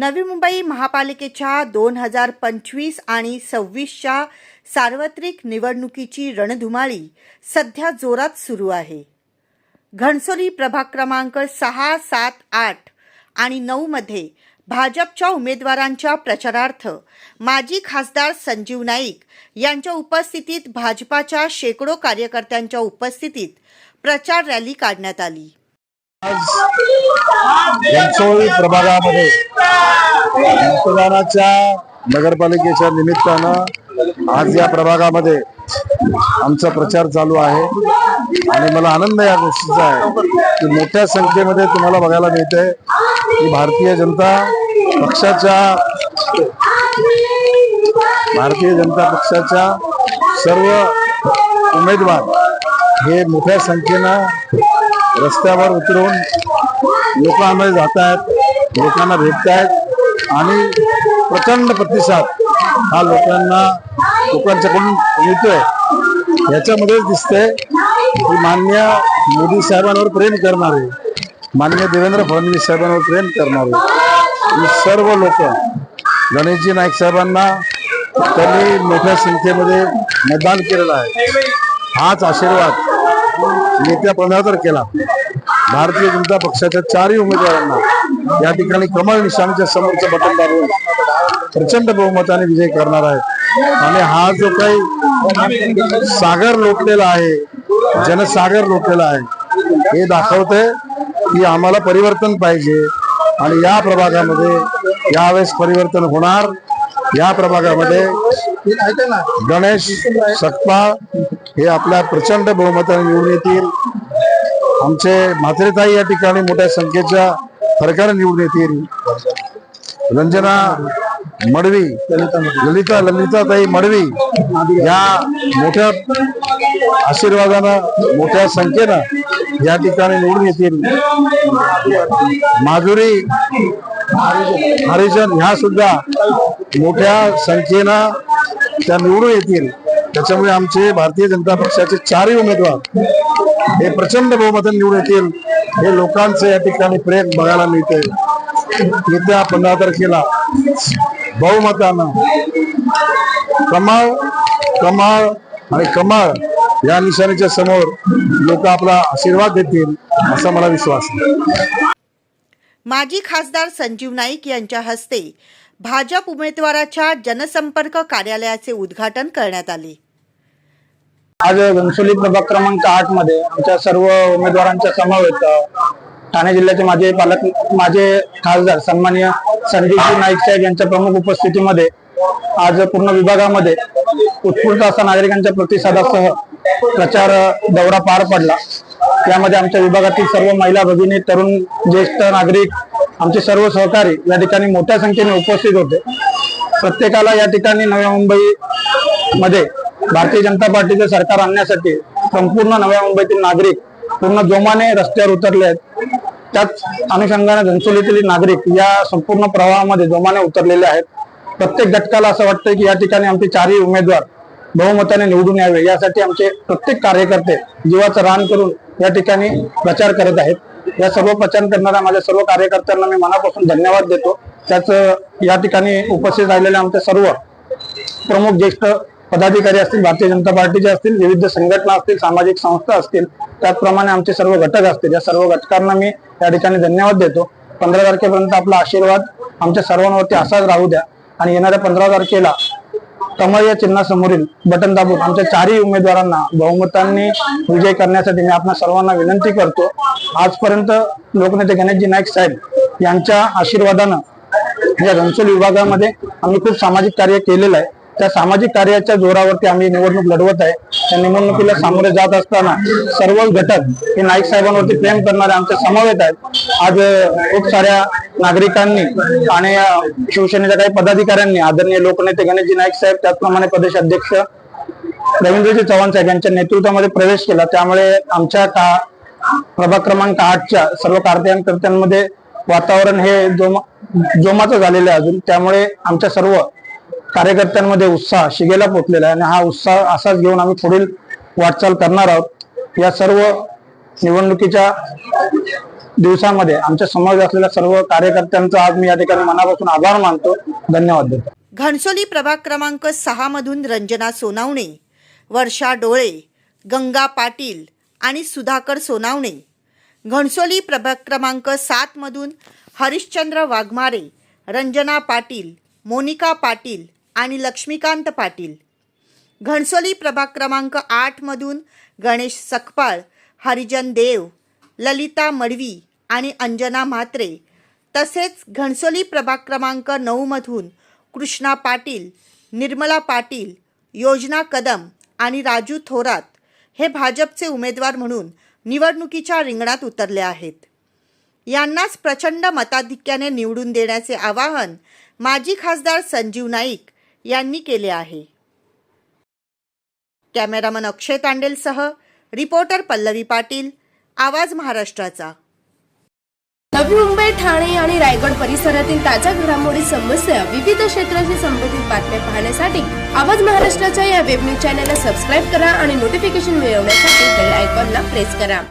नवी मुंबई महापालिकेच्या 2025 आणि 26च्या सार्वत्रिक निवडणुकीची रणधुमाळी सध्या जोरात सुरू आहे। घणसोली प्रभाग क्रमांक 6, 7, 8 आणि 9 मध्ये भाजपच्या उमेदवारांच्या प्रचारार्थ माजी खासदार संजीव नाईक यांच्या उपस्थितीत भाजपाच्या शेकडो कार्यकर्त्यांच्या उपस्थितीत प्रचार रॅली काढण्यात आली। घणसोली प्रभागामध्ये मतदानाच्या नगरपालिकेच्या निमित्तानं आज या प्रभागामध्ये आमचा प्रचार चालू आहे आणि मला आनंद या गोष्टीचा आहे की मोठ्या संख्येमध्ये तुम्हाला बघायला मिळते की भारतीय जनता पक्षाच्या सर्व उमेदवार हे मोठ्या संख्येनं रस्त्यावर उतरून लोकांमध्ये जात आहेत, लोकांना भेटत आहेत आणि प्रचंड प्रतिसाद हा लोकांच्याकडून मिळतोय। याच्यामध्येच दिसतंय की माननीय मोदी साहेबांवर प्रेम करणारे, माननीय देवेंद्र फडणवीस साहेबांवर प्रेम करणारे ही सर्व लोक गणेशजी नाईक साहेबांना त्यांनी मोठ्या संख्येमध्ये मतदान केलेलं आहे। हाच आशीर्वाद येत्या 15 तारखेला भारतीय जनता पक्षाच्या 4ही उमेदवारांना या ठिकाणी कमळ निशाणीच्या समोरचं बटन दाबून प्रचंड बहुमताने विजय करणार आहेत। आणि हा जो काही सागर लोटलेला आहे, जनसागर लोटलेला आहे, हे दाखवते की आम्हाला परिवर्तन पाहिजे आणि या प्रभागामध्ये यावेळेस परिवर्तन होणार। या प्रभागामध्ये गणेश सकपाळ हे आपल्या प्रचंड बहुमताने निवडून येतील। आमचे म्हात्रेताई या ठिकाणी मोठ्या संख्येच्या फरकाने निवडून येतील। रंजना मडवी, ललिताताई मडवी या मोठ्या आशीर्वादानं मोठ्या संख्येनं या ठिकाणी निवडून येतील। माधुरी हरिजन ह्या सुद्धा मोठ्या संख्येनं त्या निवडून येतील। त्याच्यामुळे आमचे भारतीय जनता पक्षाचे 4ही उमेदवार हे प्रचंड बहुमताने निवडून येतील। हे लोकांचे या ठिकाणी प्रेम बघायला मिळते। येत्या 15 तारखेला बहुमतानं कमळ आणि कमळ या निशाणीच्या समोर लोक आपला आशीर्वाद देतील असा मला विश्वास आहे। माजी खासदार संजीव नाईक यांच्या हस्ते भाजप उमेदवाराच्या जनसंपर्क कार्यालयाचे उद्घाटन करण्यात आले। आज घणसोली प्रभाग क्रमांक 8 मध्ये आमच्या सर्व उमेदवारांच्या समवेत ठाणे जिल्ह्याचे माझे खासदार सन्माननीय संजीवजी नाईक साहेब यांच्या प्रमुख उपस्थितीमध्ये आज पूर्ण विभागामध्ये उत्स्फूर्त असा नागरिकांच्या प्रतिसादासह प्रचार दौरा पार पडला। यामध्ये आमच्या विभागातील सर्व महिला भगिनी, तरुण, ज्येष्ठ नागरिक, आमचे सर्व सहकारी या ठिकाणी मोठ्या संख्येने उपस्थित होते। प्रत्येकाला या ठिकाणी नवी मुंबई मध्ये भारतीय जनता पार्टीचे सरकार आणण्यासाठी संपूर्ण नव्या मुंबईतील नागरिक पूर्ण जोमाने रस्त्यावर उतरले आहेत। त्याच अनुषंगाने घणसोलीतील नागरिक या संपूर्ण प्रवाहामध्ये जोमाने उतरलेले आहेत। प्रत्येक घटकाला असं वाटतं की या ठिकाणी आमचे 4ही उमेदवार बहुमताने निवडून यावे, यासाठी आमचे प्रत्येक कार्यकर्ते जीवाचं रान करून या ठिकाणी प्रचार करत आहेत। या सर्व प्रचार करणाऱ्या माझ्या सर्व कार्यकर्त्यांना मी मनापासून धन्यवाद देतो। त्याच या ठिकाणी उपस्थित राहिलेले आमचे सर्व प्रमुख ज्येष्ठ पदाधिकारी असतील, भारतीय जनता पार्टीचे असतील, विविध संघटना असतील, सामाजिक संस्था असतील, त्याचप्रमाणे आमचे सर्व घटक असतील, या सर्व घटकांना मी या ठिकाणी धन्यवाद देतो। 15 तारखेपर्यंत आपला आशीर्वाद आमच्या सर्वांवरती असाच राहू द्या आणि येणाऱ्या 15 तारखेला कमळ या चिन्हासमोरील बटन दाबून आमच्या 4ही उमेदवारांना बहुमतांनी विजय करण्यासाठी मी आपल्या सर्वांना विनंती करतो। आजपर्यंत लोकनेते गणेशजी नाईक साहेब यांच्या आशीर्वादानं या घणसोली विभागामध्ये आम्ही खूप सामाजिक कार्य केलेलं आहे। त्या सामाजिक कार्याच्या जोरावरती आम्ही निवडणूक लढवत आहे। त्या निवडणुकीला सामोरे जात असताना सर्व घटक हे नाईक साहेबांवरती प्रेम करणारे आमच्या समवेत आहेत। आज खूप साऱ्या नागरिकांनी आणि शिवसेनेच्या काही पदाधिकाऱ्यांनी आदरणीय लोकनेते गणेशजी नाईक साहेब, त्याचप्रमाणे प्रदेश अध्यक्ष रवींद्रजी चव्हाण साहेब यांच्या नेतृत्वामध्ये प्रवेश केला। त्यामुळे आमच्या प्रभाग क्रमांक 8च्या सर्व कार्यकर्त्यांमध्ये वातावरण हे जोमाचं झालेलं आहे अजून। त्यामुळे आमच्या सर्व कार्यकर्त्यांमध्ये उत्साह शिगेला पोहोचलेला आहे आणि हा उत्साह असाच घेऊन आम्ही पुढील वाटचाल करणार आहोत। या सर्व निवडणुकीच्या दिवसामध्ये आमच्या समाज असलेल्या सर्व कार्यकर्त्यांचा आज मी या ठिकाणी मनापासून आभार मानतो. धन्यवाद देतो. घणसोली प्रभाग क्रमांक 6 मधून रंजना सोनावणे, वर्षा डोळे, गंगा पाटील आणि सुधाकर सोनावणे. घणसोली प्रभाग क्रमांक 7 मधून हरिश्चंद्र वाघमारे, रंजना पाटील, मोनिका पाटील आणि लक्ष्मीकांत पाटील. घणसोली प्रभाग क्रमांक 8 मधून गणेश सकपाळ, हरिजन देव, ललिता मडवी आणि अंजना म्हात्रे. तसेच घणसोली प्रभाग क्रमांक 9 मधून कृष्णा पाटील, निर्मला पाटील, योजना कदम आणि राजू थोरात हे भाजपचे उमेदवार म्हणून निवडणुकीच्या रिंगणात उतरले आहेत. यांनाच प्रचंड मताधिक्याने निवडून देण्याचे आवाहन माजी खासदार संजीव नाईक यांनी केले आहे. कॅमेरामन अक्षय तांडेलसह रिपोर्टर पल्लवी पाटील, आवाज महाराष्ट्राचा. नवी मुंबई, ठाणे आणि रायगड परिसरातील ताज्या घडामोडी, समस्या, विविध क्षेत्राशी संबंधित बातम्या पाहण्यासाठी आवाज महाराष्ट्राच्या या वेब न्यूज चॅनलला सबस्क्राईब करा आणि नोटिफिकेशन मिळवण्यासाठी बेल आयकॉनला प्रेस करा.